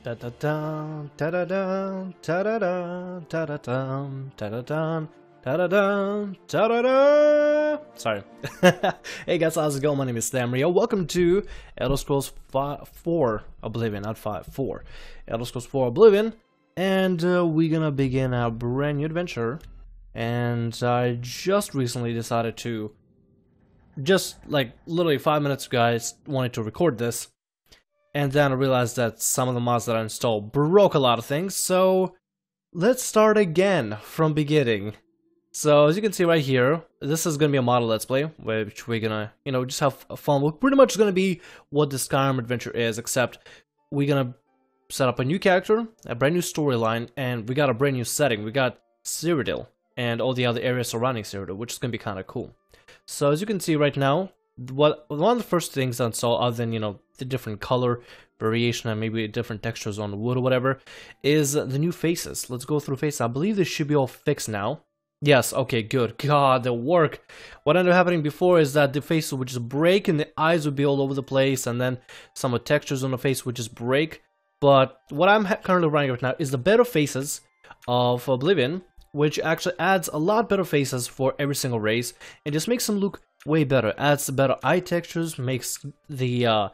Da da da da da da da da da da da da da da da da. Sorry. Hey guys, how's it going? My name is Tamriel. Welcome to Elder Scrolls 4 Oblivion, not 5, 4. Elder Scrolls 4 Oblivion, and we're gonna begin a brand new adventure. And I just recently decided to, just like literally 5 minutes ago, I wanted to record this. And then I realized that some of the mods that I installed broke a lot of things, so let's start again from beginning. So as you can see right here, this is gonna be a model let's play, which we're gonna, just have fun. We're pretty much gonna be what the Skyrim adventure is, except we're gonna set up a new character, a brand new storyline, and we got a brand new setting. We got Cyrodil and all the other areas surrounding Cyrodil, which is gonna be kind of cool. So as you can see right now, one of the first things I install, other than the different color variation and maybe different textures on the wood or whatever, is the new faces. Let's go through faces. I believe this should be all fixed now. Yes, okay, good. God, the work. What ended up happening before is that the faces would just break and the eyes would be all over the place, and then some of the textures on the face would just break. But what I'm currently running right now is the better faces of Oblivion, which actually adds a lot better faces for every single race and just makes them look way better. Adds better eye textures, makes the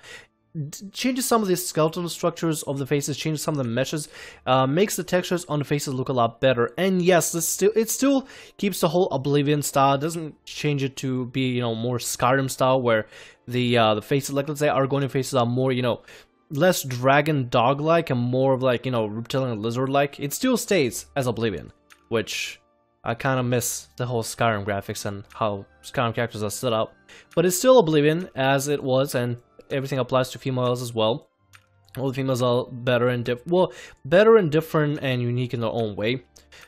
changes some of the skeletal structures of the faces, changes some of the meshes, makes the textures on the faces look a lot better. And yes, it still keeps the whole Oblivion style. It doesn't change it to be more Skyrim style, where the faces, like let's say Argonian faces, are more less dragon dog like and more of like reptilian lizard like. It still stays as Oblivion, which I kind of miss the whole Skyrim graphics and how Skyrim characters are set up. But it's still Oblivion as it was, and everything applies to females as well. All the females are better and different and unique in their own way.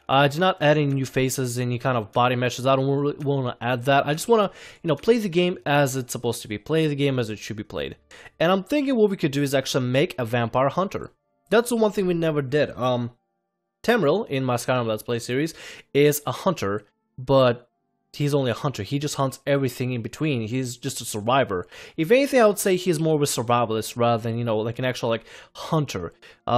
I did not add any new faces, any kind of body meshes. I don't really want to add that. I just want to, play the game as it's supposed to be. Play the game as it should be played. And I'm thinking what we could do is actually make a vampire hunter. That's the one thing we never did. Tamriel, in my Skyrim Let's Play series, is a hunter, but he's only a hunter. He just hunts everything in between. He's just a survivor. If anything, I would say he's more of a survivalist rather than, like an actual, hunter.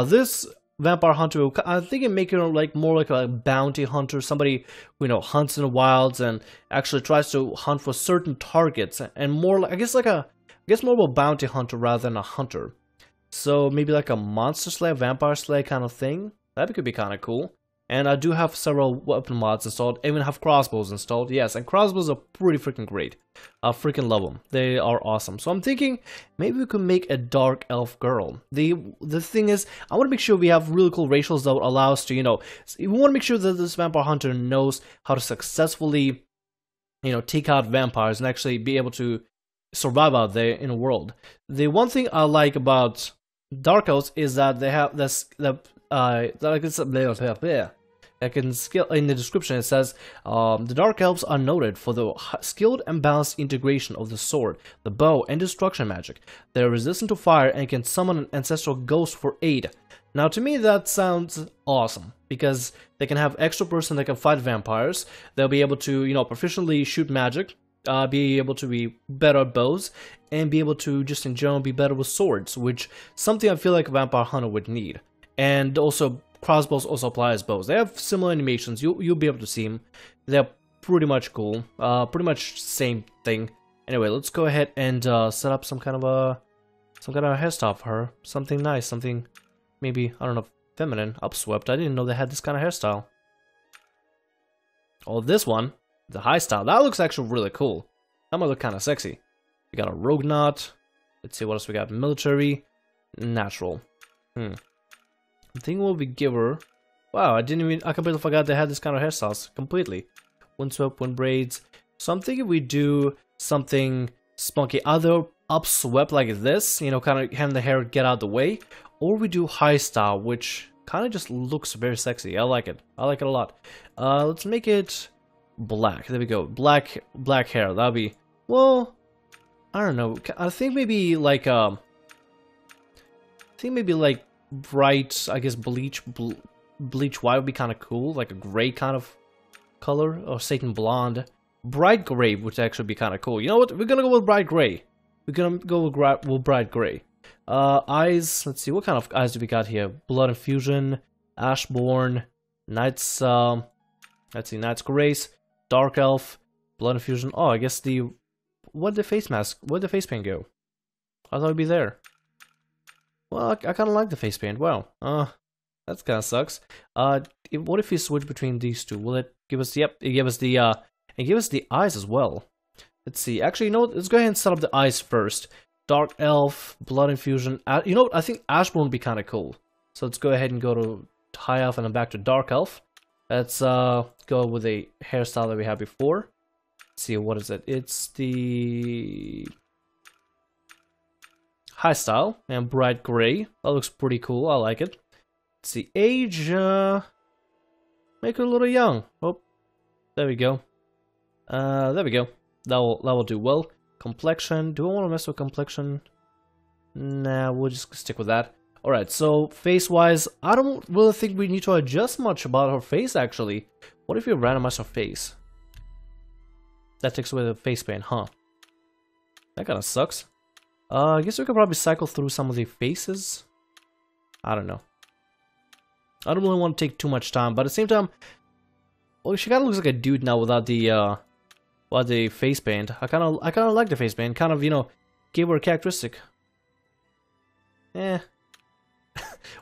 This vampire hunter, I think it make him, more like a bounty hunter, somebody who, hunts in the wilds and actually tries to hunt for certain targets, and more, I guess more of a bounty hunter rather than a hunter. So maybe like a monster slayer, vampire slayer kind of thing. That could be kind of cool. And I do have several weapon mods installed. I even have crossbows installed. Yes, and crossbows are pretty freaking great. I freaking love them. They are awesome. So I'm thinking maybe we could make a dark elf girl. The thing is, I want to make sure we have really cool racials that would allow us to, we want to make sure that this vampire hunter knows how to successfully, take out vampires and actually be able to survive out there in the world. The one thing I like about dark elves is that they have this I can skill in the description. It says the dark elves are noted for the skilled and balanced integration of the sword, the bow, and destruction magic. They are resistant to fire and can summon an ancestral ghost for aid. Now, to me, that sounds awesome because they can have extra person that can fight vampires. They'll be able to, proficiently shoot magic, be able to be better at bows, and be able to just in general be better with swords, which something I feel like a vampire hunter would need. And also, crossbows also apply as bows. They have similar animations. You'll be able to see them. They're pretty much cool. Pretty much same thing. Anyway, let's go ahead and set up some kind of a hairstyle for her. Something nice. Something maybe, I don't know, feminine, upswept. I didn't know they had this kind of hairstyle. Oh, this one, the high style. That looks actually really cool. That might look kind of sexy. We got a rogue knot. Let's see what else we got. Military, natural. I think what we give her. Wow, I completely forgot they had this kind of hairstyles completely. Windswept, wind braids. So I'm thinking we do something spunky, either upswept like this, kind of having the hair get out of the way, or we do high style, which kind of just looks very sexy. I like it. I like it a lot. Let's make it black. There we go. Black hair. That'll be, well, I don't know. I think maybe like bright, I guess bleach white would be kind of cool, like a gray kind of color, or Satan blonde. Bright gray would actually be kind of cool. You know what? We're gonna go with bright gray. We're gonna go with bright gray. Eyes, let's see, what kind of eyes do we got here? Blood Infusion, Ashborn, Knight's, let's see, Knight's Grace, Dark Elf, Blood Infusion. Oh, I guess where'd the face paint go? I thought it'd be there. Well, I kind of like the face paint. Wow. That kind of sucks. What if we switch between these two? Will it give us? Yep, it gave us the eyes as well. Let's see. Actually, you know what? Let's go ahead and set up the eyes first. Dark Elf, Blood Infusion. You know what? I think Ashbourne would be kind of cool. So let's go ahead and go to High Elf and then back to Dark Elf. Let's go with a hairstyle that we had before. Let's see, what is it? It's the High Style and Bright Gray. That looks pretty cool. I like it. Let's see, age. Make her a little young. Oh, there we go. There we go. That will do well. Complexion. Do I want to mess with complexion? Nah, we'll just stick with that. Alright, so face-wise, I don't really think we need to adjust much about her face, actually. What if we randomize her face? That takes away the face paint, huh? That kind of sucks. I guess we could probably cycle through some of the faces. I don't know. I don't really want to take too much time, but at the same time, well, she kind of looks like a dude now without the face paint. I kind of like the face paint. Kind of, you know, gave her a characteristic. Eh.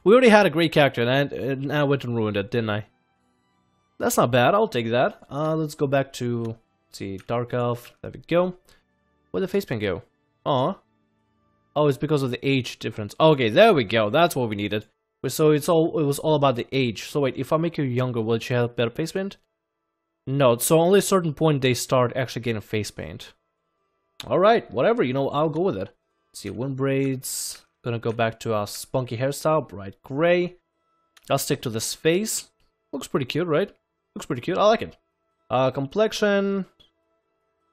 We already had a great character, and I went and ruined it, didn't I? That's not bad. I'll take that. Let's go back to, let's see, Dark Elf. There we go. Where'd the face paint go? Aw. Oh, it's because of the age difference. Okay, there we go. That's what we needed. So it was all about the age. So wait, if I make her younger, will she have better face paint? No. So only a certain point they start actually getting face paint. All right, whatever. You know, I'll go with it. Let's see, wind braids. Gonna go back to our spunky hairstyle, bright gray. I'll stick to this face. Looks pretty cute, right? Looks pretty cute. I like it. Complexion.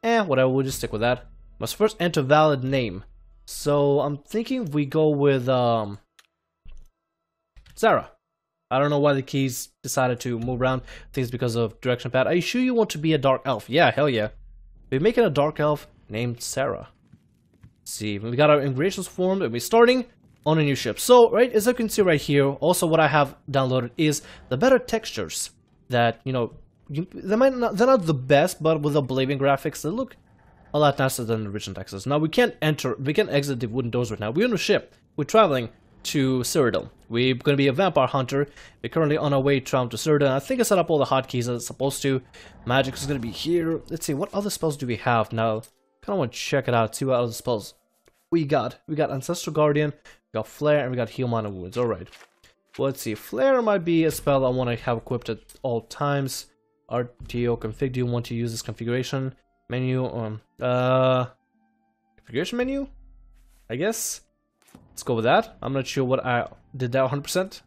Whatever. We'll just stick with that. Must first enter valid name. So I'm thinking we go with Sara. I don't know why the keys decided to move around. I think it's because of direction pad. Are you sure you want to be a dark elf? Yeah, hell yeah. We're making a dark elf named Sara. Let's see, we got our integrations formed and we're starting on a new ship. So, right, as you can see right here, also what I have downloaded is the better textures that, you know, they're not the best, but with Oblivion graphics, they look a lot nicer than the original textures. Now we can't exit the wooden doors right now. We're on a ship. We're traveling to Cyrodil. We're going to be a vampire hunter. We're currently on our way traveling to Cyrodil. I think I set up all the hotkeys as it's supposed to. Magic is going to be here. Let's see, what other spells do we have now? Kind of want to check it out, see what other spells we got. We got Ancestral Guardian, we got Flare, and we got Heal Minor Wounds. Alright. Well, let's see. Flare might be a spell I want to have equipped at all times. RTO config. Do you want to use this configuration menu? Configuration menu? I guess. Let's go with that. I'm not sure what I did that 100%.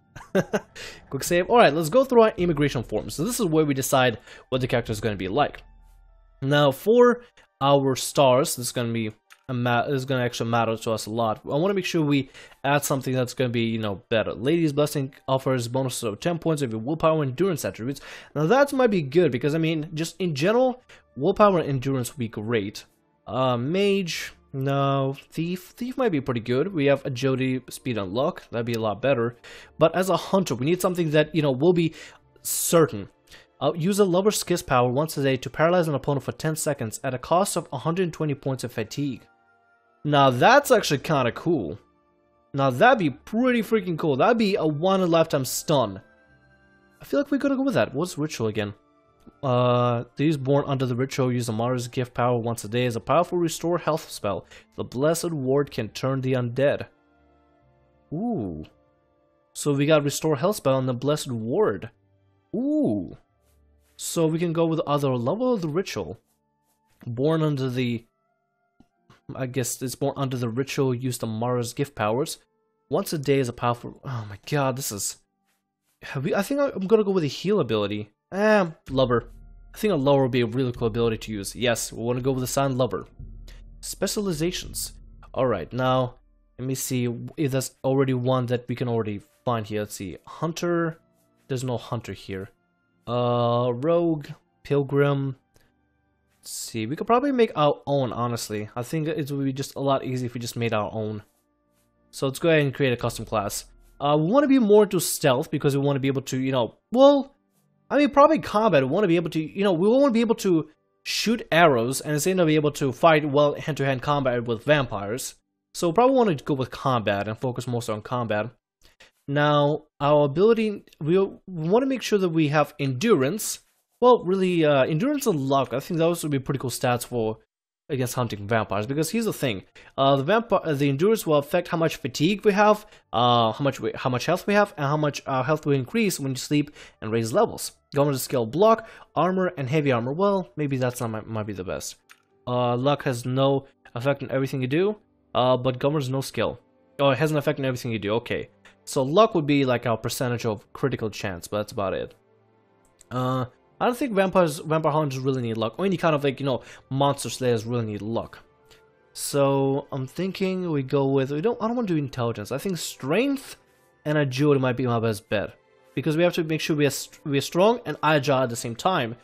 Quick save. Alright, let's go through our immigration forms. So this is where we decide what the character is going to be like. Now, for our stars, this is going to be actually matter to us a lot. I want to make sure we add something that's going to be, you know, better. Lady's Blessing offers bonuses of 10 points of your willpower and endurance attributes. Now that might be good because, I mean, just in general, willpower and endurance would be great. Mage, no. Thief might be pretty good. We have agility, speed, and luck. That'd be a lot better. But as a hunter, we need something that, you know, will be certain. Use a Lover's Kiss power once a day to paralyze an opponent for 10 seconds at a cost of 120 points of fatigue. Now that's actually kind of cool. Now that'd be pretty freaking cool. That'd be a one-in-a-lifetime stun. I feel like we're gonna go with that. What's Ritual again? These born under the Ritual use a Mara's Gift power once a day as a powerful restore health spell. The Blessed Ward can turn the undead. Ooh. So we got Restore Health spell on the Blessed Ward. Ooh. So we can go with other level of the Ritual. Born under the... I guess it's born under the Ritual, use the Mara's Gift powers. Once a day is a powerful... Oh my god, this is... I think I'm gonna go with a heal ability. Lover. I think a lover would be a really cool ability to use. Yes, we want to go with the Silent Lover. Specializations. Alright, now, let me see if there's already one that we can already find here. Let's see. Hunter. There's no Hunter here. Rogue. Pilgrim. Let's see. We could probably make our own, honestly. I think it would be just a lot easier if we just made our own. So let's go ahead and create a custom class. We want to be more into stealth because we want to be able to, you know, well, I mean, probably combat. We want to be able to, you know, we want to be able to shoot arrows and instead of be able to fight well hand-to-hand combat with vampires. So probably want to go with combat and focus mostly on combat. Now, our ability, we want to make sure that we have endurance. Well, really, endurance and luck. I think those would be pretty cool stats for against hunting vampires, because here's the thing: the endurance will affect how much fatigue we have, how much health we have, and how much health will increase when you sleep and raise levels. Government skill block, armor, and heavy armor. Well, maybe that's not might be the best. Luck has no effect on everything you do, but government's no skill. Oh, it has an effect on everything you do. Okay, so luck would be like our percentage of critical chance, but that's about it. I don't think vampire hunters really need luck, or any kind of, like, you know, monster slayers really need luck. So I'm thinking we go with, I don't want to do intelligence. I think strength and agility might be my best bet, because we have to make sure we are strong and agile at the same time.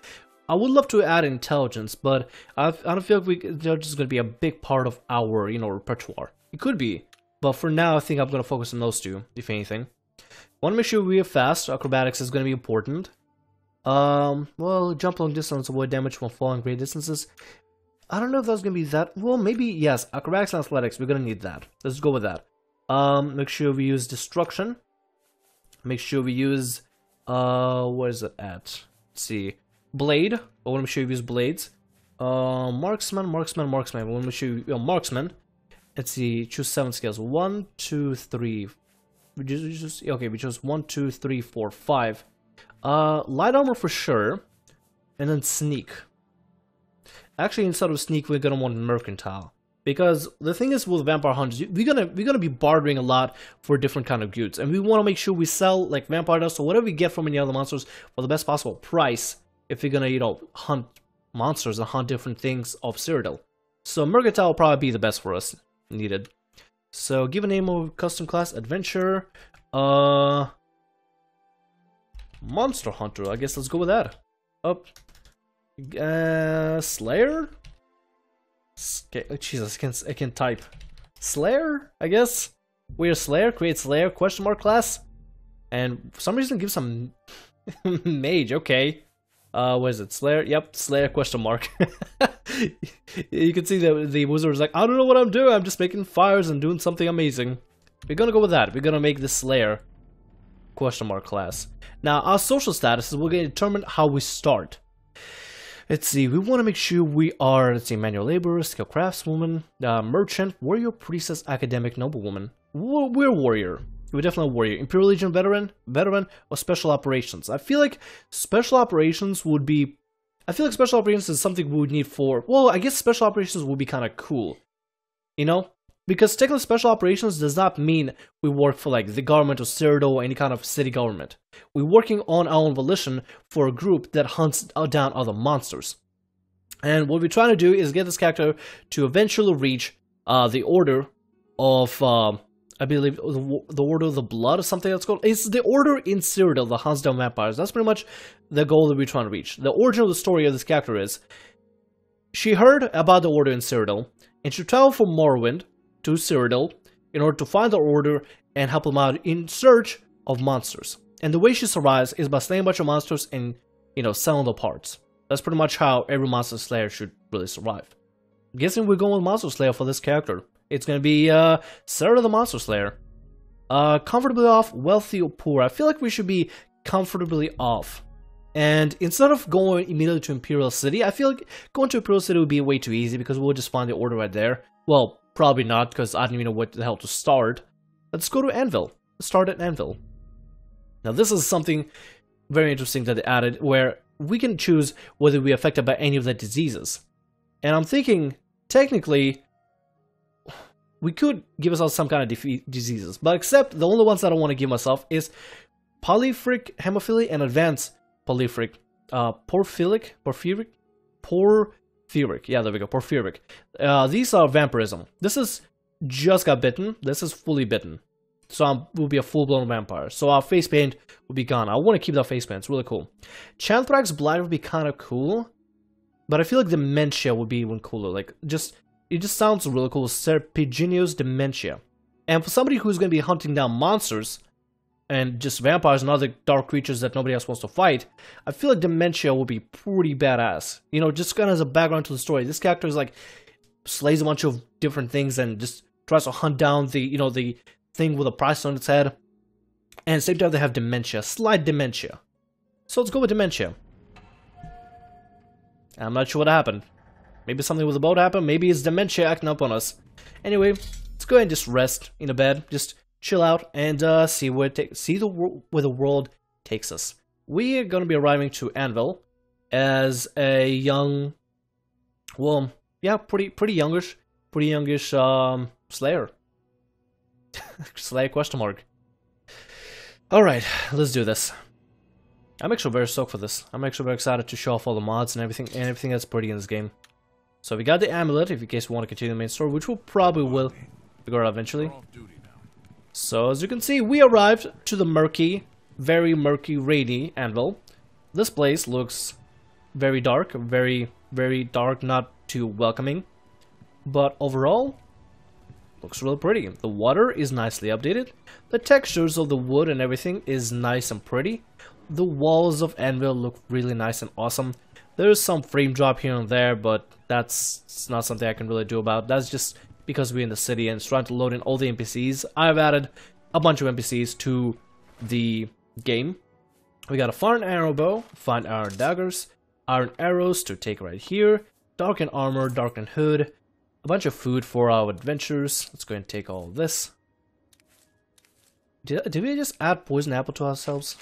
I would love to add intelligence, but I don't feel like they're just going to be a big part of our, you know, repertoire. It could be, but for now I think I'm going to focus on those two, if anything. Want to make sure we are fast. Acrobatics is going to be important. Well, jump long distance, avoid damage from falling great distances. I don't know if that's gonna be that. Well, maybe yes. Acrobatics and athletics, we're gonna need that. Let's go with that. Make sure we use destruction. Make sure we use where is it at? Let's see, blade. I want to make sure we use blades. Marksman. We want to make sure we marksman. Let's see, choose 7 skills. 1, 2, 3. We chose 1, 2, 3, 4, 5. Light armor for sure, and then sneak. Actually, instead of sneak, we're gonna want mercantile, because the thing is with vampire hunters, we're gonna be bartering a lot for different kind of goods, and we want to make sure we sell like vampire dust or whatever we get from any other monsters for the best possible price. If we're gonna, you know, hunt monsters and hunt different things of Cyrodil, so mercantile will probably be the best for us needed. So give a name of custom class, adventure. Monster Hunter, I guess let's go with that. Up. Slayer? Jesus, I can't type. Slayer, I guess? We're Slayer, create Slayer, question mark class. And for some reason give some mage, okay. What is it, Slayer? Yep, Slayer, question mark. You can see that the wizard is like, I don't know what I'm doing, I'm just making fires and doing something amazing. We're gonna go with that, we're gonna make this Slayer question mark class. Now, our social status is we're going to determine how we start. Let's see, we want to make sure we are, let's see, manual laborer, skilled craftswoman, merchant, warrior, priestess, academic, noblewoman. We're warrior. We're definitely a warrior. Imperial Legion veteran, or special operations. I feel like special operations would be, I feel like special operations is something we would need for, well, I guess special operations would be kind of cool. You know? Because technically special operations does not mean we work for like the government or Cyrodil or any kind of city government. We're working on our own volition for a group that hunts down other monsters. And what we're trying to do is get this character to eventually reach the Order of, I believe, the Order of the Blood or something that's called. It's the Order in Cyrodil that hunts down vampires. That's pretty much the goal that we're trying to reach. The origin of the story of this character is, she heard about the Order in Cyrodil, and she traveled from Morrowind to Cyrodil in order to find the Order and help them out in search of monsters. And the way she survives is by slaying a bunch of monsters and, you know, selling the parts. That's pretty much how every monster slayer should really survive. I'm guessing we're going with Monster Slayer for this character. It's gonna be Sara the Monster Slayer. Comfortably off, wealthy or poor. I feel like we should be comfortably off. And instead of going immediately to Imperial City, I feel like going to Imperial City would be way too easy because we'll just find the Order right there. Well, probably not, because I don't even know what the hell to start. Let's go to Anvil. Let's start at Anvil. Now this is something very interesting that they added, where we can choose whether we're affected by any of the diseases. And I'm thinking, technically, we could give ourselves some kind of diseases, but except the only ones that I want to give myself is polyphoric hemophilia and advanced polyphoric, porphyric, yeah, there we go, porphyric. These are vampirism. This is just got bitten, this is fully bitten. So I will be a full-blown vampire. So our face paint will be gone. I want to keep that face paint, it's really cool. Chanthrax Blight would be kind of cool, but I feel like Dementia would be even cooler. Like, it just sounds really cool. Serpiginous Dementia. And for somebody who's going to be hunting down monsters, and just vampires and other dark creatures that nobody else wants to fight, I feel like Dementia will be pretty badass. You know, just kind of as a background to the story. This character is like, slays a bunch of different things and just tries to hunt down the, you know, the thing with a price on its head. And at the same time they have dementia, slight dementia. So let's go with dementia. I'm not sure what happened. Maybe something with the boat happened, maybe it's dementia acting up on us. Anyway, let's go ahead and just rest in a bed, just chill out and see where the world takes us. We are going to be arriving to Anvil as a young, well, yeah, pretty youngish Slayer. Slayer question mark. All right, let's do this. I'm actually very stoked for this. I'm actually very excited to show off all the mods and everything that's pretty in this game. So we got the amulet, if in case we want to continue the main story, which we'll probably will figure out eventually. So as you can see, we arrived to the murky, very murky, rainy Anvil. This place looks very dark, very dark, not too welcoming. But overall, looks real pretty. The water is nicely updated. The textures of the wood and everything is nice and pretty. The walls of Anvil look really nice and awesome. There's some frame drop here and there, but that's not something I can really do about. That's just because we're in the city and it's trying to load in all the NPCs. I've added a bunch of NPCs to the game. We got a fire arrow bow, fine iron daggers, iron arrows to take right here, darkened armor, darkened hood, a bunch of food for our adventures. Let's go and take all of this. Did we just add poison apple to ourselves?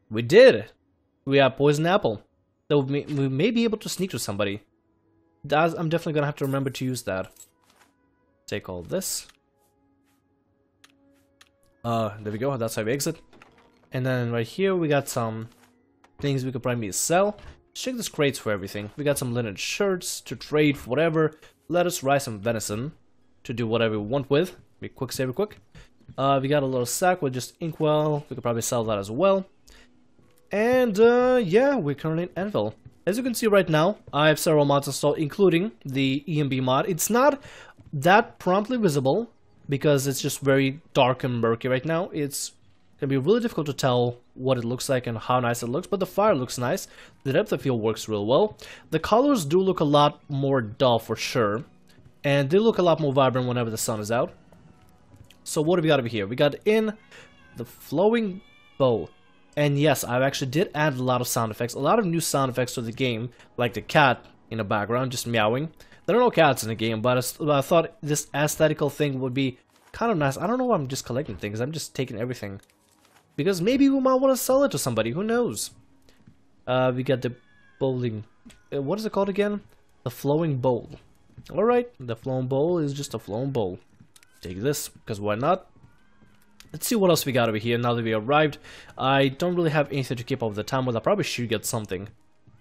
We did! We have poison apple. So we may be able to sneak to somebody. I'm definitely gonna have to remember to use that. Take all this. There we go, that's how we exit. And then right here we got some things we could probably sell. Check this crates for everything. We got some linen shirts to trade for whatever. Lettuce, rice, and venison to do whatever we want with. Be quick, save it quick. We got a little sack with just inkwell. We could probably sell that as well. And yeah, we're currently in Anvil. As you can see right now, I have several mods installed, including the ENB mod. It's not that promptly visible because it's just very dark and murky right now. It's gonna be really difficult to tell what it looks like and how nice it looks, but the fire looks nice. The depth of field works real well. The colors do look a lot more dull for sure, and they look a lot more vibrant whenever the sun is out. So what do we got over here? We got in the flowing bowl. And yes, I actually did add a lot of sound effects, a lot of new sound effects to the game, like the cat in the background just meowing. There are no cats in the game, but I thought this aesthetical thing would be kind of nice. I don't know why I'm just collecting things, I'm just taking everything. Because maybe we might want to sell it to somebody, who knows? We got the bowling, what is it called again? The flowing bowl. Alright, the flowing bowl is just a flowing bowl. Take this, because why not? Let's see what else we got over here now that we arrived. I don't really have anything to keep up with the time with. I probably should get something.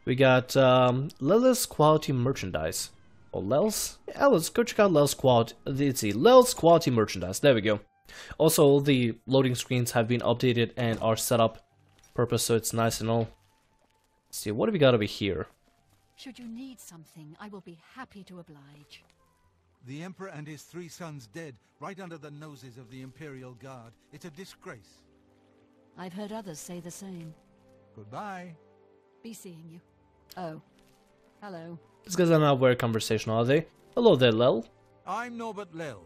We got Lel's quality merchandise. Oh, Lel's? Yeah, let's go check out Lel's quality. Let's see, Lel's quality merchandise. There we go. Also, the loading screens have been updated and are set up purpose, so it's nice and all. Let's see, what do we got over here? Should you need something, I will be happy to oblige. The Emperor and his 3 sons dead, right under the noses of the Imperial Guard. It's a disgrace. I've heard others say the same. Goodbye. Be seeing you. Oh. Hello. These guys are not very conversational, are they? Hello there, Lel. I'm Norbert Lels.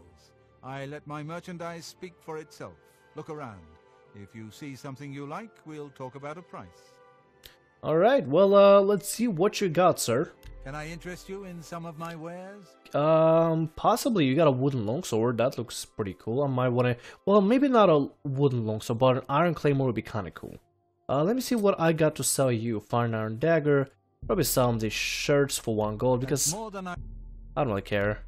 I let my merchandise speak for itself. Look around. If you see something you like, we'll talk about a price. Alright, well, let's see what you got, sir. Can I interest you in some of my wares? Possibly. You got a wooden longsword. That looks pretty cool. I might want to... Well, maybe not a wooden longsword, but an iron claymore would be kind of cool. Let me see what I got to sell you. Fire and iron dagger. Probably sell them these shirts for 1 gold, because more than I don't really care.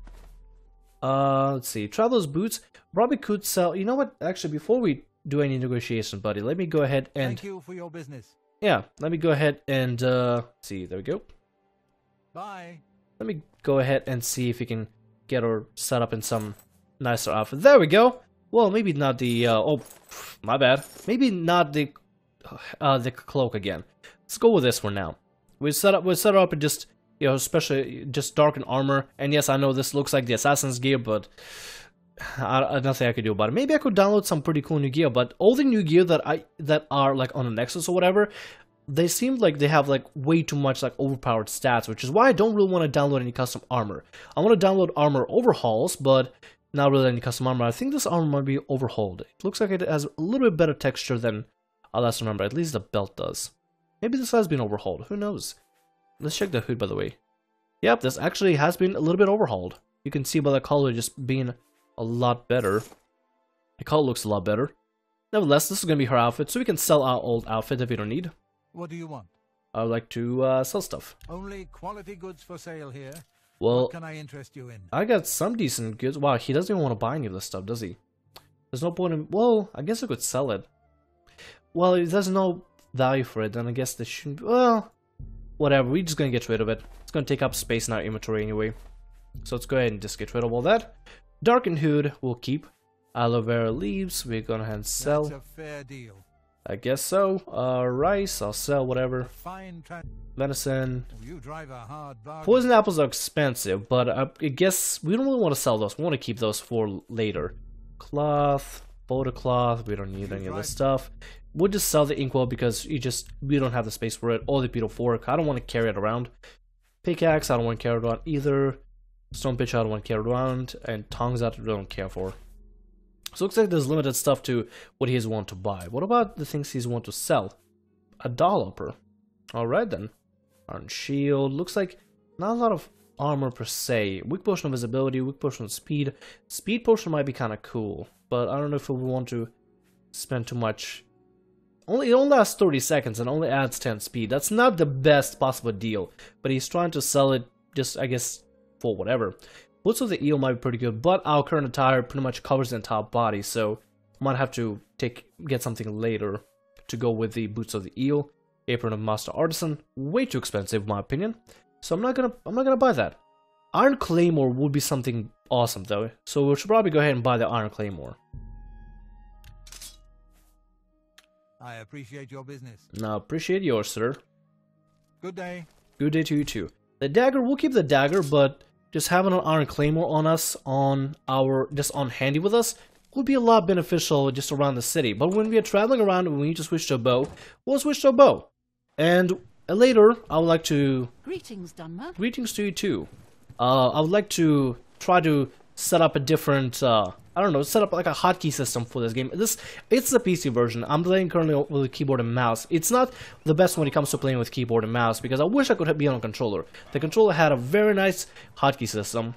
Let's see. Traveler's boots. Probably could sell... You know what? Actually, before we do any negotiation, buddy, let me go ahead and... Thank you for your business. Yeah, let me go ahead and, see. There we go. Bye. Let me go ahead and see if we can get her set up in some nicer outfit. There we go. Well, maybe not the, oh, my bad. Maybe not the cloak again. Let's go with this one now. We'll set her up in just, you know, especially just darkened armor. And yes, I know this looks like the assassin's gear, but nothing I could do about it. Maybe I could download some pretty cool new gear, but all the new gear that are like on the Nexus or whatever, they seem like they have like way too much like overpowered stats, which is why I don't really want to download any custom armor. I want to download armor overhauls, but not really any custom armor. I think this armor might be overhauled. It looks like it has a little bit better texture than last remember. At least the belt does. Maybe this has been overhauled. Who knows? Let's check the hood, by the way. Yep, this actually has been a little bit overhauled. You can see by the color just being a lot better. The color looks a lot better. Nevertheless, this is going to be her outfit, so we can sell our old outfit if we don't need. What do you want? I would like to sell stuff. Only quality goods for sale here. Well, what can I interest you in? I got some decent goods. Wow, he doesn't even want to buy any of this stuff, does he? There's no point in... Well, I guess I could sell it. Well, if there's no value for it, then I guess this shouldn't... Well, whatever. We're just going to get rid of it. It's going to take up space in our inventory anyway. So let's go ahead and just get rid of all that. Darkened Hood we'll keep. Aloe vera leaves we're going to hand sell. That's a fair deal. I guess so. Rice, I'll sell whatever. Medicine. You drive a hard bargain. Poison apples are expensive, but I guess we don't really want to sell those. We want to keep those for later. Cloth, photo cloth, we don't need any of this stuff. We'll just sell the inkwell because we don't have the space for it. Or the beetle fork, I don't want to carry it around. Pickaxe, I don't want to carry it around either. Stone pitch, I don't want to carry it around. And tongs, I don't care for. So it looks like there's limited stuff to what he's want to buy. What about the things he's want to sell? A dolloper. Alright then. Iron shield. Looks like not a lot of armor per se. Weak potion of visibility, weak potion of speed. Speed potion might be kind of cool, but I don't know if we want to spend too much. It only lasts 30 seconds and only adds 10 speed. That's not the best possible deal, but he's trying to sell it just, I guess, for whatever. Boots of the Eel might be pretty good, but our current attire pretty much covers the entire body, so I might have to get something later to go with the Boots of the Eel. Apron of Master Artisan, way too expensive in my opinion, so I'm not gonna buy that. Iron Claymore would be something awesome though, so we should probably go ahead and buy the Iron Claymore. I appreciate your business. No, appreciate yours, sir. Good day. Good day to you too. The dagger, we'll keep the dagger, but just having an Iron Claymore on us, on handy with us, would be a lot beneficial just around the city. But when we are traveling around and we need to switch to a bow, we'll switch to a bow. And later, I would like to... Greetings, Dwemmer. Greetings to you too. I would like to try to set up a different, I don't know, set up like a hotkey system for this game. It's the PC version. I'm playing currently with a keyboard and mouse. It's not the best when it comes to playing with keyboard and mouse because I wish I could be on a controller. The controller had a very nice hotkey system,